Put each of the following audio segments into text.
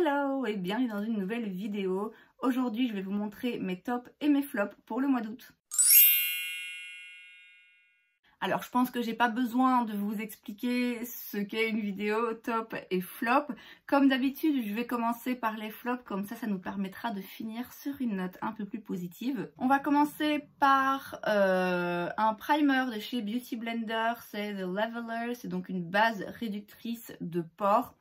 Hello et bienvenue dans une nouvelle vidéo. Aujourd'hui, je vais vous montrer mes tops et mes flops pour le mois d'août. Alors, je pense que j'ai pas besoin de vous expliquer ce qu'est une vidéo top et flop. Comme d'habitude, je vais commencer par les flops, comme ça nous permettra de finir sur une note un peu plus positive. On va commencer par un primer de chez Beauty Blender, c'est The Leveler, c'est donc une base réductrice de pores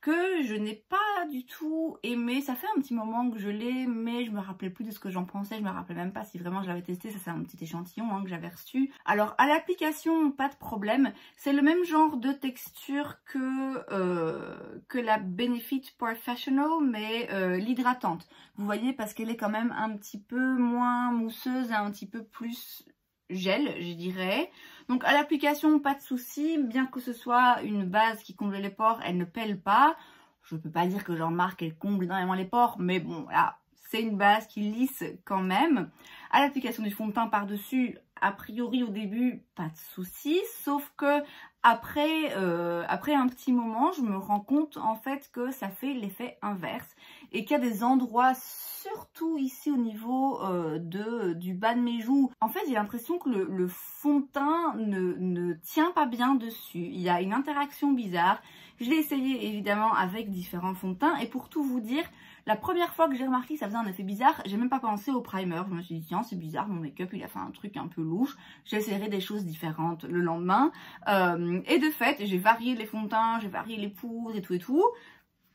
que je n'ai pas du tout aimé. Ça fait un petit moment que je l'ai, mais je me rappelais plus de ce que j'en pensais. Je me rappelais même pas si vraiment je l'avais testé. Ça, c'est un petit échantillon que j'avais reçu. Alors, à l'application, pas de problème. C'est le même genre de texture que la Benefit Professional, mais l'hydratante. Vous voyez, parce qu'elle est quand même un petit peu moins mousseuse et un petit peu plus gel, je dirais. Donc à l'application, pas de souci, bien que ce soit une base qui comble les pores, elle ne pèle pas. Je peux pas dire que j'en remarque qu'elle comble énormément les pores, mais bon, voilà, c'est une base qui lisse quand même. À l'application du fond de teint par-dessus, a priori au début, pas de souci, sauf que après un petit moment, je me rends compte en fait que ça fait l'effet inverse et qu'il y a des endroits, surtout ici au niveau du bas de mes joues. En fait, j'ai l'impression que le fond de teint ne tient pas bien dessus. Il y a une interaction bizarre. Je l'ai essayé évidemment avec différents fonds de teint et pour tout vous dire, la première fois que j'ai remarqué que ça faisait un effet bizarre, j'ai même pas pensé au primer. Je me suis dit tiens, c'est bizarre, mon make-up il a fait un truc un peu louche. J'essaierai des choses différentes le lendemain. Et de fait, j'ai varié les fonds de teint, j'ai varié les poudres et tout.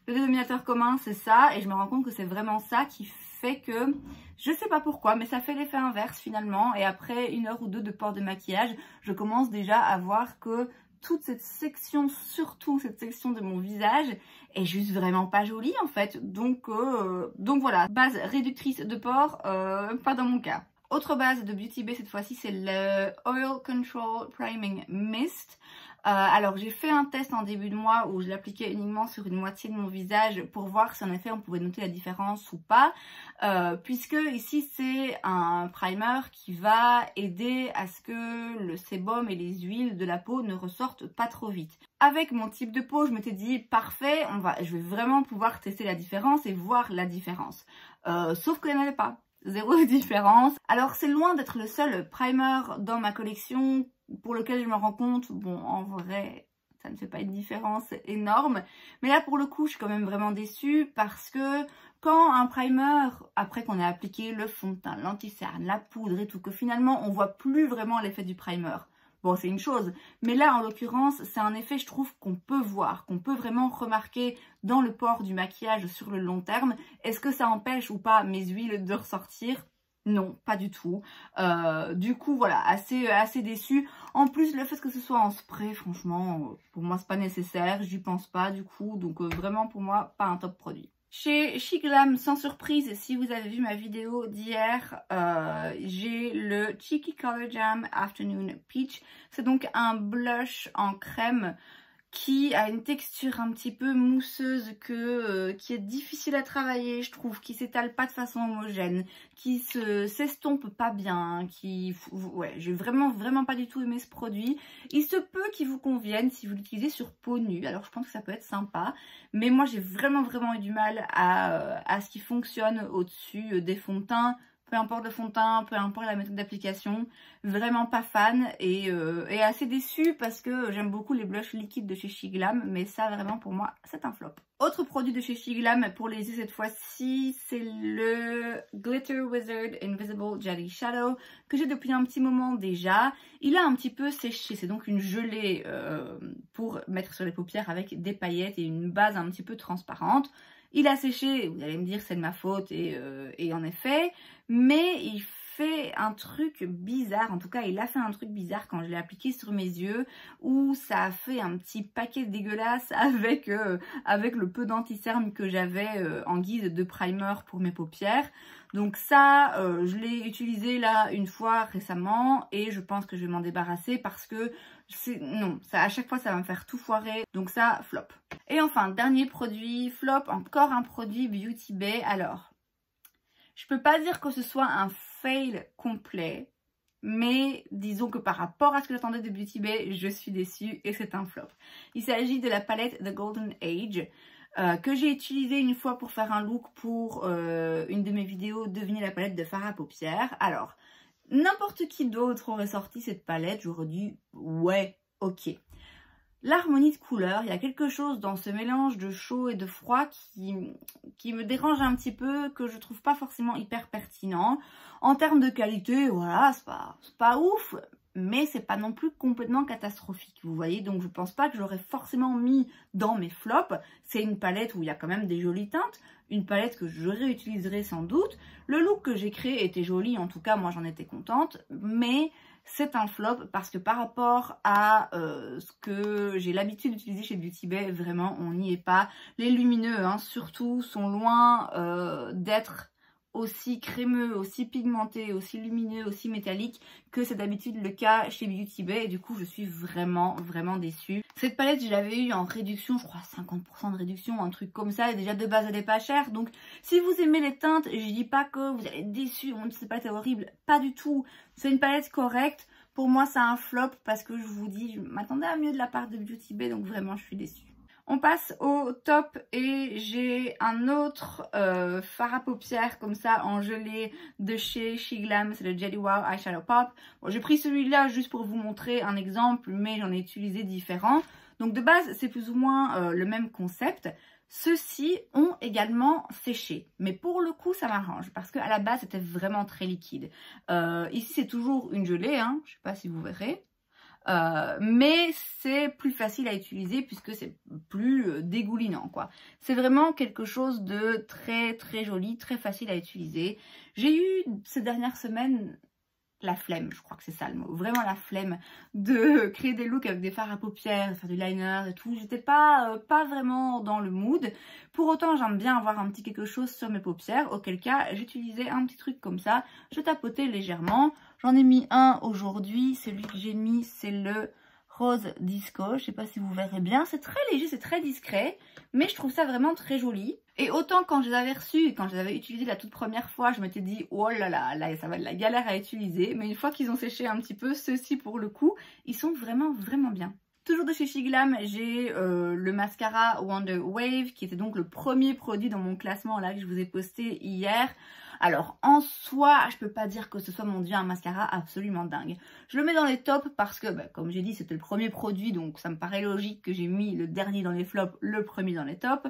Le dénominateur commun, c'est ça, et je me rends compte que c'est vraiment ça qui fait que, je sais pas pourquoi, mais ça fait l'effet inverse finalement, et après 1 heure ou 2 de port de maquillage, je commence déjà à voir que toute cette section, surtout cette section de mon visage, est juste vraiment pas jolie en fait. Donc voilà, base réductrice de pores, pas dans mon cas. Autre base de Beauty Bay cette fois-ci, c'est le Oil Control Priming Mist. Alors j'ai fait un test en début de mois où je l'appliquais uniquement sur une moitié de mon visage pour voir si en effet on pouvait noter la différence ou pas, puisque ici c'est un primer qui va aider à ce que le sébum et les huiles de la peau ne ressortent pas trop vite. Avec mon type de peau, je m'étais dit parfait, je vais vraiment pouvoir tester la différence et voir la différence. Sauf qu'il n'y en avait pas. Zéro différence. Alors c'est loin d'être le seul primer dans ma collection pour lequel je me rends compte, bon en vrai ça ne fait pas une différence énorme, mais là pour le coup je suis quand même vraiment déçue parce que quand un primer, après qu'on ait appliqué le fond de teint, l'anti-cerne, la poudre et tout, que finalement on voit plus vraiment l'effet du primer, bon c'est une chose, mais là en l'occurrence c'est un effet je trouve qu'on peut voir, qu'on peut vraiment remarquer dans le port du maquillage sur le long terme. Est-ce que ça empêche ou pas mes huiles de ressortir ? Non, pas du tout. Du coup, voilà, assez déçue. En plus, le fait que ce soit en spray, franchement, pour moi, c'est pas nécessaire. J'y pense pas, du coup. Donc, vraiment, pour moi, pas un top produit. Chez SheGlam, sans surprise, si vous avez vu ma vidéo d'hier, j'ai le Cheeky Color Jam Afternoon Peach. C'est donc un blush en crème qui a une texture un petit peu mousseuse, qui est difficile à travailler, je trouve, qui s'étale pas de façon homogène, qui s'estompe pas bien, ouais, j'ai vraiment pas du tout aimé ce produit. Il se peut qu'il vous convienne si vous l'utilisez sur peau nue, alors je pense que ça peut être sympa, mais moi j'ai vraiment eu du mal à ce qui fonctionne au-dessus des fonds de teint. Peu importe le fond de teint, peu importe la méthode d'application, vraiment pas fan et assez déçue parce que j'aime beaucoup les blushs liquides de chez SheGlam, mais ça vraiment pour moi c'est un flop. Autre produit de chez SheGlam pour les yeux cette fois-ci, c'est le Glitter Wizard Invisible Jelly Shadow que j'ai depuis un petit moment déjà. Il a un petit peu séché, c'est donc une gelée pour mettre sur les paupières avec des paillettes et une base un petit peu transparente. Il a séché, vous allez me dire c'est de ma faute et en effet, mais il fait un truc bizarre, en tout cas il a fait un truc bizarre quand je l'ai appliqué sur mes yeux où ça a fait un petit paquet dégueulasse avec le peu d'anti-cerne que j'avais en guise de primer pour mes paupières. Donc ça, je l'ai utilisé là une fois récemment et je pense que je vais m'en débarrasser parce que non, ça, à chaque fois ça va me faire tout foirer, donc ça, flop. Et enfin, dernier produit, flop, encore un produit Beauty Bay. Alors, je peux pas dire que ce soit un fail complet, mais disons que par rapport à ce que j'attendais de Beauty Bay, je suis déçue et c'est un flop. Il s'agit de la palette The Golden Age. que j'ai utilisé une fois pour faire un look pour une de mes vidéos Devinez la palette de fard à paupières. Alors, n'importe qui d'autre aurait sorti cette palette, j'aurais dit ouais, ok. L'harmonie de couleurs, il y a quelque chose dans ce mélange de chaud et de froid qui me dérange un petit peu, que je trouve pas forcément hyper pertinent. En termes de qualité, voilà, c'est pas ouf, mais c'est pas non plus complètement catastrophique, vous voyez. Donc je pense pas que j'aurais forcément mis dans mes flops. C'est une palette où il y a quand même des jolies teintes, une palette que je réutiliserai sans doute. Le look que j'ai créé était joli, en tout cas moi j'en étais contente, mais c'est un flop parce que par rapport à ce que j'ai l'habitude d'utiliser chez Beauty Bay, vraiment on n'y est pas. Les lumineux hein, surtout sont loin d'être aussi crémeux, aussi pigmenté, aussi lumineux, aussi métallique que c'est d'habitude le cas chez Beauty Bay, et du coup je suis vraiment déçue. Cette palette je l'avais eu en réduction, je crois 50% de réduction, un truc comme ça, et déjà de base elle n'est pas chère, donc si vous aimez les teintes, je dis pas que vous allez être déçus, on ne sait pas c'est horrible, pas du tout, c'est une palette correcte. Pour moi c'est un flop parce que je vous dis, je m'attendais à mieux de la part de Beauty Bay, donc vraiment je suis déçue. On passe au top et j'ai un autre fard à paupières comme ça en gelée de chez Shiglam, c'est le Jelly Wow Eyeshadow Pop. Bon, j'ai pris celui-là juste pour vous montrer un exemple, mais j'en ai utilisé différents. Donc de base c'est plus ou moins le même concept. Ceux-ci ont également séché, mais pour le coup ça m'arrange parce qu'à la base c'était vraiment très liquide. Ici c'est toujours une gelée, hein, je ne sais pas si vous verrez. Mais c'est plus facile à utiliser puisque c'est plus dégoulinant quoi. C'est vraiment quelque chose de très joli, très facile à utiliser. J'ai eu ces dernières semaines la flemme, je crois que c'est ça le mot, vraiment la flemme de créer des looks avec des fards à paupières, de faire du liner et tout. J'étais pas vraiment dans le mood. Pour autant, j'aime bien avoir un petit quelque chose sur mes paupières, auquel cas j'utilisais un petit truc comme ça. Je tapotais légèrement. J'en ai mis un aujourd'hui. Celui que j'ai mis, c'est le Rose Disco. Je sais pas si vous verrez bien. C'est très léger, c'est très discret, mais je trouve ça vraiment très joli. Et autant quand je les avais reçus et quand je les avais utilisés la toute première fois, je m'étais dit oh là là, là ça va être la galère à utiliser. Mais une fois qu'ils ont séché un petit peu, ceux-ci pour le coup, ils sont vraiment bien. Toujours de chez Shiglam, j'ai le mascara Wonder Wave qui était donc le premier produit dans mon classement là que je vous ai posté hier. Alors en soi, je peux pas dire que ce soit mon dieu un mascara absolument dingue. Je le mets dans les tops parce que, bah, comme j'ai dit, c'était le premier produit, donc ça me paraît logique que j'ai mis le dernier dans les flops, le premier dans les tops.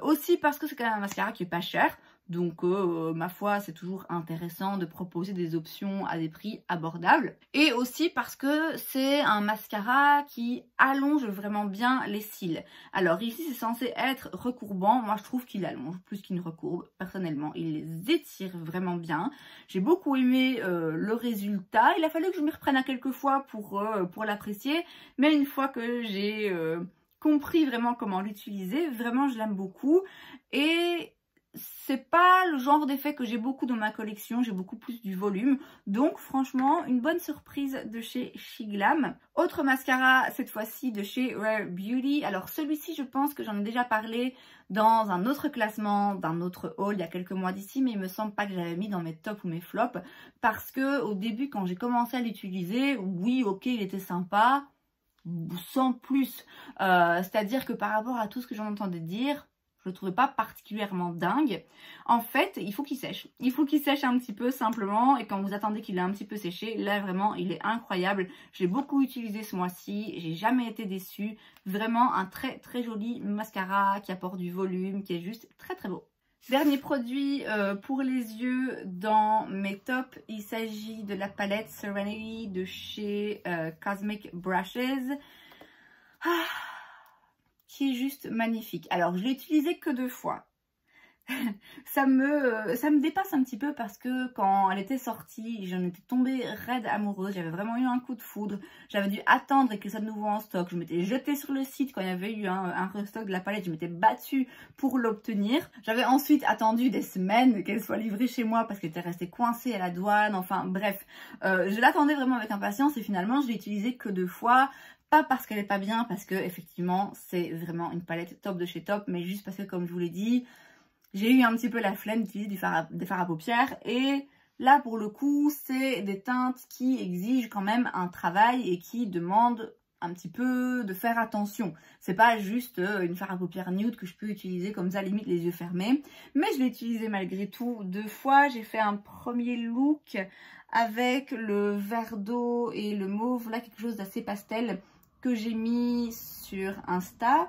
Aussi parce que c'est quand même un mascara qui est pas cher. Donc ma foi c'est toujours intéressant de proposer des options à des prix abordables. Et aussi parce que c'est un mascara qui allonge vraiment bien les cils. Alors ici c'est censé être recourbant, moi je trouve qu'il allonge plus qu'il ne recourbe. Personnellement il les étire vraiment bien. J'ai beaucoup aimé le résultat. Il a fallu que je m'y reprenne à quelques fois pour l'apprécier. Mais une fois que j'ai compris vraiment comment l'utiliser, vraiment je l'aime beaucoup. Et c'est pas le genre d'effet que j'ai beaucoup dans ma collection, j'ai beaucoup plus du volume. Donc franchement, une bonne surprise de chez Shiglam. Autre mascara, cette fois-ci de chez Rare Beauty. Alors celui-ci, je pense que j'en ai déjà parlé dans un autre classement, d'un autre haul il y a quelques mois d'ici, mais il me semble pas que j'avais mis dans mes tops ou mes flops. Parce que au début, quand j'ai commencé à l'utiliser, oui, ok, il était sympa, sans plus. C'est-à-dire que par rapport à tout ce que j'en entendais dire, je le trouvais pas particulièrement dingue. En fait, il faut qu'il sèche. Il faut qu'il sèche un petit peu simplement. Et quand vous attendez qu'il ait un petit peu séché, là vraiment, il est incroyable. Je l'ai beaucoup utilisé ce mois-ci. J'ai jamais été déçue. Vraiment un très joli mascara qui apporte du volume, qui est juste très beau. Dernier produit pour les yeux dans mes tops. Il s'agit de la palette Serenity de chez Cosmic Brushes. Qui est juste magnifique. Alors je l'ai utilisé que 2 fois. ça me dépasse un petit peu parce que quand elle était sortie, j'en étais tombée raide amoureuse. J'avais vraiment eu un coup de foudre. J'avais dû attendre et que ça de nouveau en stock. Je m'étais jetée sur le site quand il y avait eu un restock de la palette. Je m'étais battue pour l'obtenir. J'avais ensuite attendu des semaines qu'elle soit livrée chez moi parce qu'elle était restée coincée à la douane. Enfin bref, je l'attendais vraiment avec impatience et finalement je l'ai utilisée que 2 fois. Pas parce qu'elle est pas bien, parce que effectivement c'est vraiment une palette top de chez top, mais juste parce que comme je vous l'ai dit, j'ai eu un petit peu la flemme d'utiliser des fards à paupières. Et là pour le coup c'est des teintes qui exigent quand même un travail et qui demandent un petit peu de faire attention. C'est pas juste une fard à paupières nude que je peux utiliser comme ça, limite les yeux fermés. Mais je l'ai utilisé malgré tout 2 fois. J'ai fait un premier look avec le vert d'eau et le mauve, là quelque chose d'assez pastel que j'ai mis sur Insta.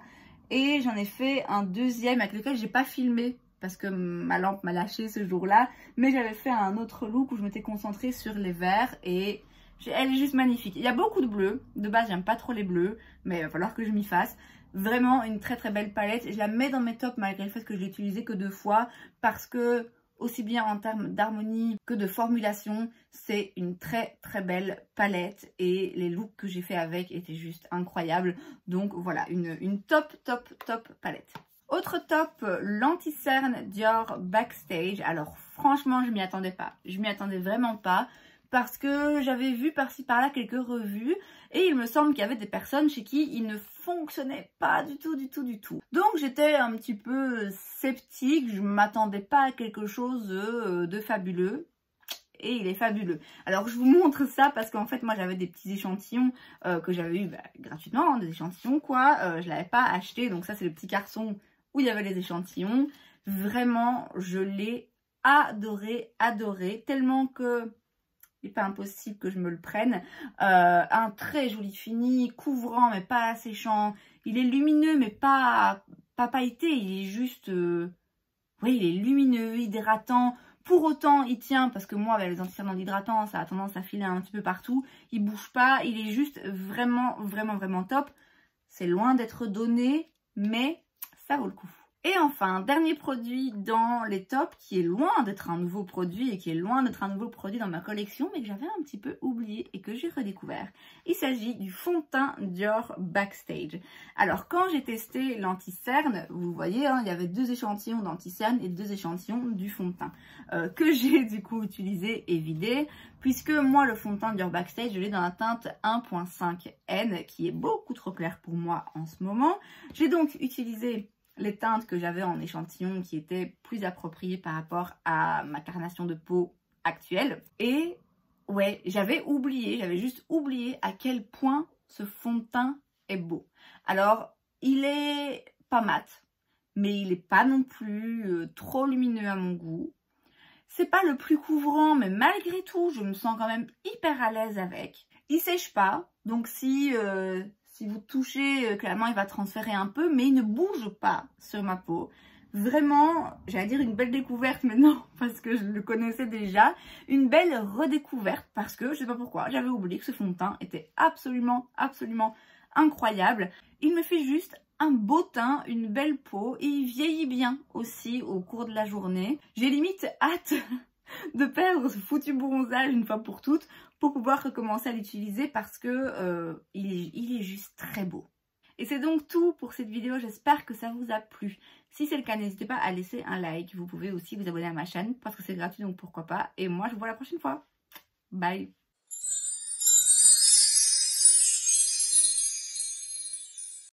Et j'en ai fait un deuxième avec lequel j'ai pas filmé parce que ma lampe m'a lâché ce jour-là. Mais j'avais fait un autre look où je m'étais concentrée sur les verts et elle est juste magnifique. Il y a beaucoup de bleus. De base, j'aime pas trop les bleus, mais il va falloir que je m'y fasse. Vraiment une très très belle palette. Je la mets dans mes tops malgré le fait que je l'ai utilisée que 2 fois parce que, aussi bien en termes d'harmonie que de formulation, c'est une très très belle palette et les looks que j'ai fait avec étaient juste incroyables. Donc voilà, une top palette. Autre top, l'anti-cerne Dior Backstage. Alors franchement, je m'y attendais pas. Je m'y attendais vraiment pas. Parce que j'avais vu par-ci par-là quelques revues et il me semble qu'il y avait des personnes chez qui il ne fonctionnait pas du tout. Donc j'étais un petit peu sceptique, je ne m'attendais pas à quelque chose de fabuleux. Et il est fabuleux. Alors je vous montre ça parce qu'en fait moi j'avais des petits échantillons que j'avais eu gratuitement, des échantillons quoi. Je ne l'avais pas acheté, donc ça c'est le petit carton où il y avait les échantillons. Vraiment je l'ai adoré, tellement que... il n'est pas impossible que je me le prenne. Un très joli fini, couvrant mais pas asséchant. Il est lumineux mais pas pailleté. Il est juste... oui, il est lumineux, hydratant. Pour autant, il tient, parce que moi, avec les anti-cernants hydratants, ça a tendance à filer un petit peu partout. Il bouge pas, il est juste vraiment top. C'est loin d'être donné, mais ça vaut le coup. Et enfin, dernier produit dans les tops qui est loin d'être un nouveau produit et qui est loin d'être un nouveau produit dans ma collection, mais que j'avais un petit peu oublié et que j'ai redécouvert. Il s'agit du fond de teint Dior Backstage. Alors, quand j'ai testé l'anti-cerne, vous voyez, hein, il y avait 2 échantillons d'anti-cerne et 2 échantillons du fond de teint que j'ai du coup utilisé et vidé, puisque moi, le fond de teint Dior Backstage, je l'ai dans la teinte 1.5N, qui est beaucoup trop clair pour moi en ce moment. J'ai donc utilisé les teintes que j'avais en échantillon qui étaient plus appropriées par rapport à ma carnation de peau actuelle. Et ouais, j'avais juste oublié à quel point ce fond de teint est beau. Alors, il est pas mat, mais il est pas non plus trop lumineux à mon goût. C'est pas le plus couvrant, mais malgré tout, je me sens quand même hyper à l'aise avec. Il sèche pas, donc si vous touchez, clairement il va transférer un peu, mais il ne bouge pas sur ma peau. Vraiment, j'allais dire une belle découverte, mais non, parce que je le connaissais déjà. Une belle redécouverte, parce que, je sais pas pourquoi, j'avais oublié que ce fond de teint était absolument incroyable. Il me fait juste un beau teint, une belle peau, et il vieillit bien aussi au cours de la journée. J'ai limite hâte de perdre ce foutu bronzage une fois pour toutes pour pouvoir recommencer à l'utiliser parce que il est juste très beau. Et c'est donc tout pour cette vidéo, j'espère que ça vous a plu. Si c'est le cas, n'hésitez pas à laisser un like. Vous pouvez aussi vous abonner à ma chaîne parce que c'est gratuit, donc pourquoi pas. Et moi, je vous vois la prochaine fois. Bye!